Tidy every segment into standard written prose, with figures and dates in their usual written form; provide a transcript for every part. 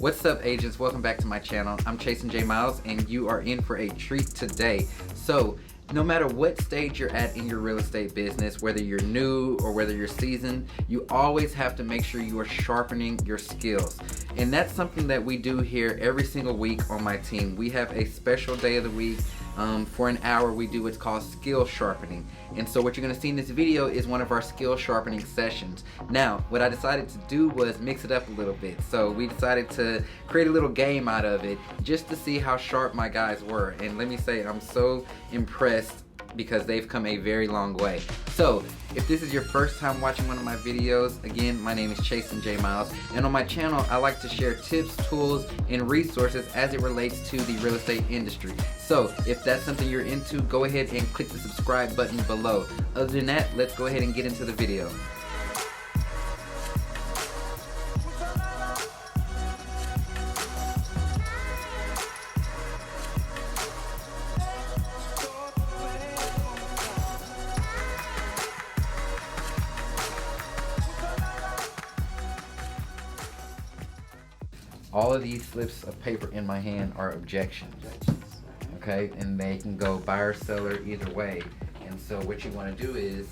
What's up, agents? Welcome back to my channel. I'm Chasen J Miles, and you are in for a treat today. So, no matter what stage you're at in your real estate business, whether you're new or whether you're seasoned, you always have to make sure you are sharpening your skills. And that's something that we do here every single week on my team. We have a special day of the week. For an hour, we do what's called skill sharpening. And so what you're gonna see in this video is one of our skill sharpening sessions. Now, what I decided to do was mix it up a little bit. So we decided to create a little game out of it just to see how sharp my guys were. And let me say, I'm so impressed because they've come a very long way. So, if this is your first time watching one of my videos, again, my name is Chasen J Miles, and on my channel, I like to share tips, tools, and resources as it relates to the real estate industry. So, if that's something you're into, go ahead and click the subscribe button below. Other than that, let's go ahead and get into the video. All of these slips of paper in my hand are objections, okay? And they can go buyer, seller, either way. And so what you want to do is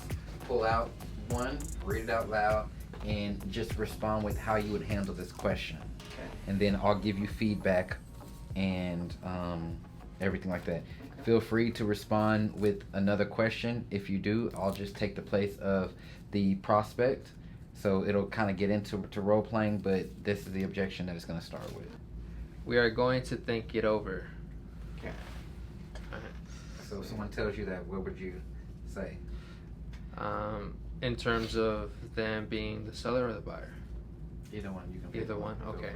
pull out one, read it out loud, and just respond with how you would handle this question. Okay. And then I'll give you feedback and everything like that. Feel free to respond with another question. If you do, I'll just take the place of the prospect. So it'll kind of get into role playing, but this is the objection that it's going to start with. We are going to think it over. Okay. So if someone tells you that, what would you say? In terms of them being the seller or the buyer? Either one. You can Either one. Okay.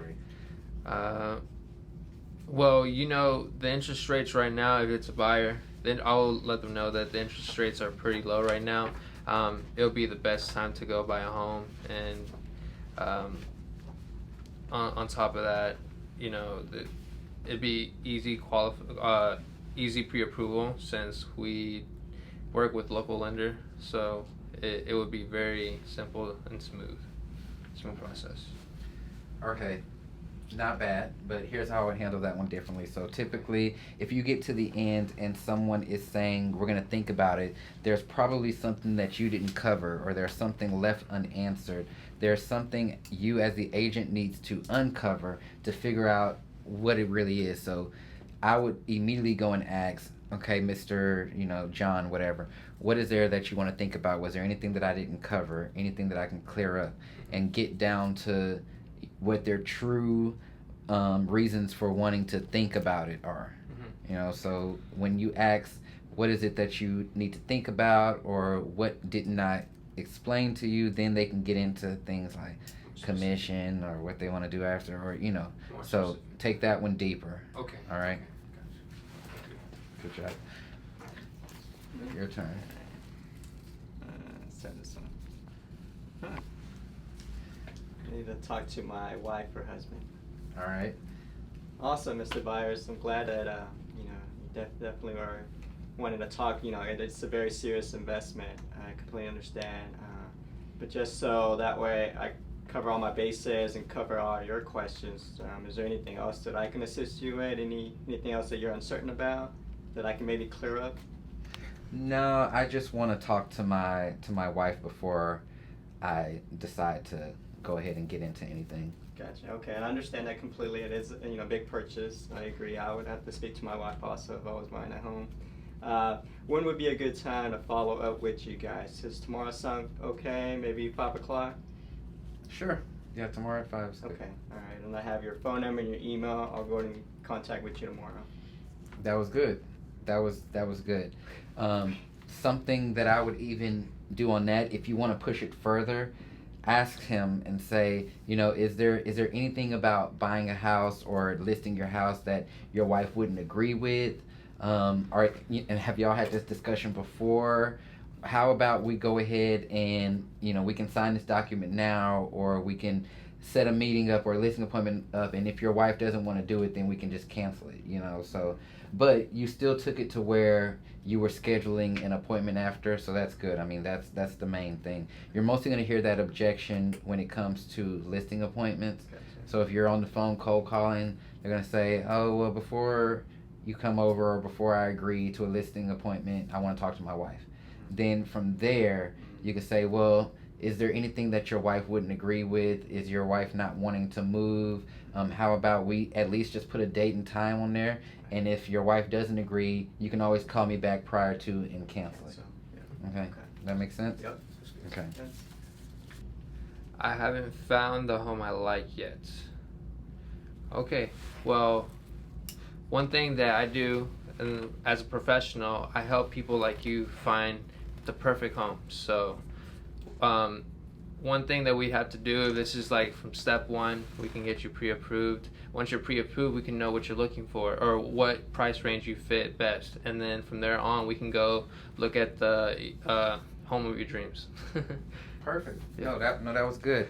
Well, you know, the interest rates right now, if it's a buyer, then I'll let them know that the interest rates are pretty low right now. It'll be the best time to go buy a home, and on top of that, you know, it'd be easy easy pre-approval since we work with local lender, so it would be very simple and smooth process. Okay. Not bad, but here's how I would handle that one differently. So typically, if you get to the end and someone is saying, we're going to think about it, there's probably something that you didn't cover, or there's something left unanswered. There's something you as the agent needs to uncover to figure out what it really is. So I would immediately go and ask, okay, Mr. John, whatever, what is there that you want to think about? Was there anything that I didn't cover? Anything that I can clear up? And get down to what their true reasons for wanting to think about it are. Mm-hmm. So when you ask, what is it that you need to think about, or what didn't I explain to you, then they can get into things like commission or what they want to do after, or so take that one deeper. Okay. All right. Good job. Your turn. Send this one. Huh. I need to talk to my wife or husband. All right. Awesome, Mr. Byers. I'm glad that you definitely are wanting to talk. It's a very serious investment. I completely understand. But just so that way I cover all my bases and cover all your questions. Is there anything else that I can assist you with? Anything else that you're uncertain about that I can maybe clear up? No, I just want to talk to my wife before I decide to go ahead and get into anything. Gotcha. Okay, and I understand that completely. It is a big purchase. I agree. I would have to speak to my wife also if I was buying a home. When would be a good time to follow up with you guys? Is tomorrow sound okay? Maybe 5 o'clock? Sure. Yeah, tomorrow at 5. Okay. All right. And I have your phone number and your email. I'll go in contact with you tomorrow. That was good. That was good. Something that I would even do on that, if you want to push it further, ask him and say, is there anything about buying a house or listing your house that your wife wouldn't agree with? And have y'all had this discussion before? How about we go ahead and, we can sign this document now, or we can set a meeting up or a listing appointment up, and if your wife doesn't want to do it, then we can just cancel it, so, but you still took it to where you were scheduling an appointment after, so that's good. I mean, that's the main thing. You're mostly going to hear that objection when it comes to listing appointments. Gotcha. So if you're on the phone cold calling, they're gonna say, oh well, before you come over or before I agree to a listing appointment, I want to talk to my wife. Then from there, you can say, well, is there anything that your wife wouldn't agree with? Is your wife not wanting to move? How about we at least just put a date and time on there? And if your wife doesn't agree, you can always call me back prior to and cancel it. So, yeah. Okay. That makes sense? Yep. Okay. Yes. I haven't found the home I like yet. Okay, well, one thing that I do as a professional, I help people like you find the perfect home. So, one thing that we have to do, this is like from step one, we can get you pre-approved. Once you're pre-approved, we can know what you're looking for or what price range you fit best. And then from there on, we can go look at the home of your dreams. Perfect. Yeah. That was good.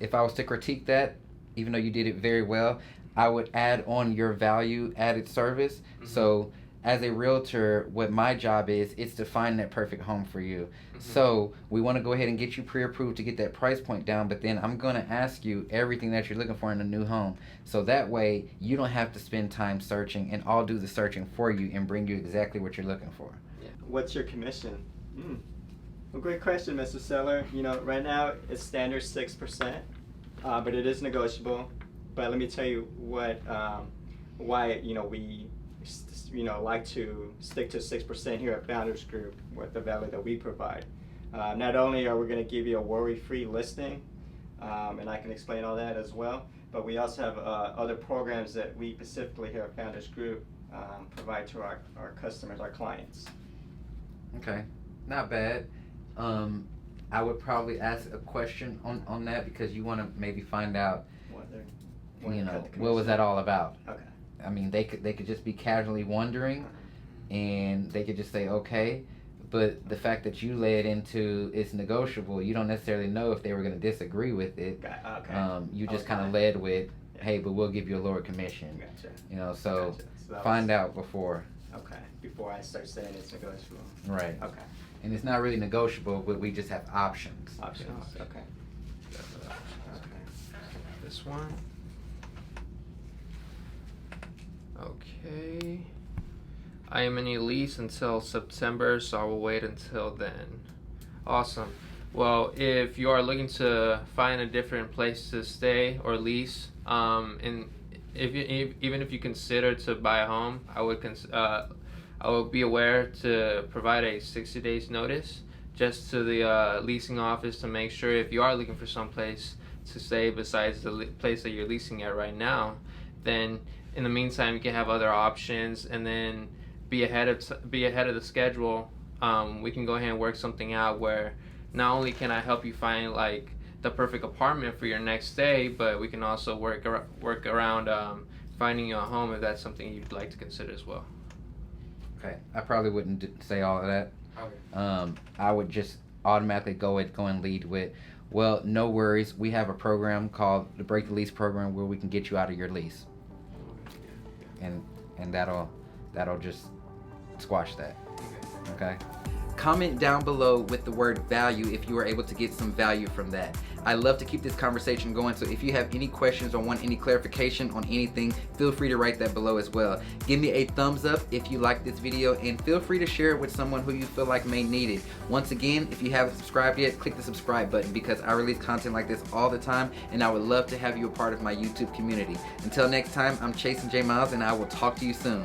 If I was to critique that, even though you did it very well, I would add on your value added service. Mm-hmm. So as a realtor, what my job is to find that perfect home for you. Mm-hmm. So we want to go ahead and get you pre-approved to get that price point down, but then I'm going to ask you everything that you're looking for in a new home. So that way you don't have to spend time searching, and I'll do the searching for you and bring you exactly what you're looking for. What's your commission? Well, great question, Mr. Seller. You know, right now it's standard 6%, but it is negotiable. But let me tell you what, why we like to stick to 6% here at Founders Group with the value that we provide. Not only are we going to give you a worry-free listing, and I can explain all that as well, but we also have other programs that we specifically here at Founders Group provide to our customers, our clients. Okay, not bad. I would probably ask a question on that because you want to maybe find out, what was that all about? Okay. I mean, they could just be casually wondering, and they could just say okay, but the fact that you led into it's negotiable, you don't necessarily know if they were going to disagree with it. Okay. You just kind of led with, hey, but we'll give you a lower commission. Gotcha. So that find was- out before. Okay. Before I start saying it's negotiable. Right. Okay. And it's not really negotiable, but we just have options. Options. Yeah. Okay. This one. Okay. I am in a lease until September, so I will wait until then. Awesome. Well, if you are looking to find a different place to stay or lease, and even if you consider to buy a home, I would be aware to provide a 60 days notice just to the leasing office to make sure if you are looking for some place to stay besides the place that you're leasing at right now, then in the meantime you can have other options and then be ahead of the schedule. We can go ahead and work something out where not only can I help you find like the perfect apartment for your next stay, but we can also work around finding you a home if that's something you'd like to consider as well. Okay, I probably wouldn't say all of that. Okay. I would just automatically go and lead with, well, no worries. We have a program called the Break the Lease program where we can get you out of your lease, and that'll just squash that. Okay. Comment down below with the word value if you were able to get some value from that. I love to keep this conversation going, so if you have any questions or want any clarification on anything, feel free to write that below as well. Give me a thumbs up if you like this video, and feel free to share it with someone who you feel like may need it. Once again, if you haven't subscribed yet, click the subscribe button because I release content like this all the time, and I would love to have you a part of my YouTube community. Until next time, I'm Chasen J. Miles, and I will talk to you soon.